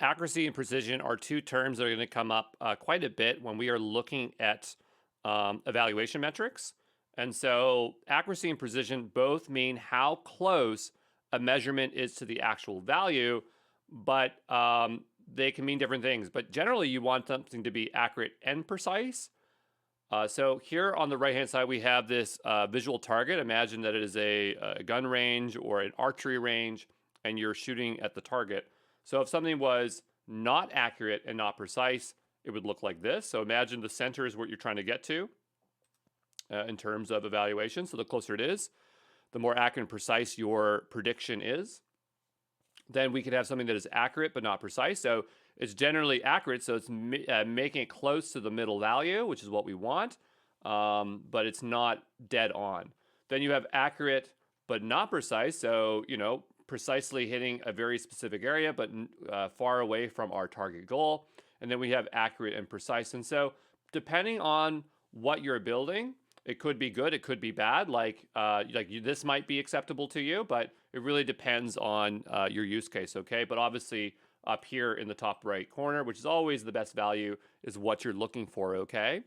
Accuracy and precision are two terms that are going to come up quite a bit when we are looking at evaluation metrics. And so, accuracy and precision both mean how close a measurement is to the actual value, but they can mean different things. But generally, you want something to be accurate and precise. So here on the right-hand side, we have this visual target. Imagine that it is a gun range or an archery range, and you're shooting at the target. So if something was not accurate and not precise, it would look like this. So imagine the center is what you're trying to get to in terms of evaluation. So the closer it is, the more accurate and precise your prediction is. Then we could have something that is accurate but not precise. So it's generally accurate, so it's making it close to the middle value, which is what we want, but it's not dead on. Then you have accurate but not precise, so precisely hitting a very specific area, but far away from our target goal. And then we have accurate and precise. And so depending on what you're building, it could be good, it could be bad. This might be acceptable to you, but it really depends on your use case, okay? But obviously, up here in the top right corner, which is always the best value, is what you're looking for, okay?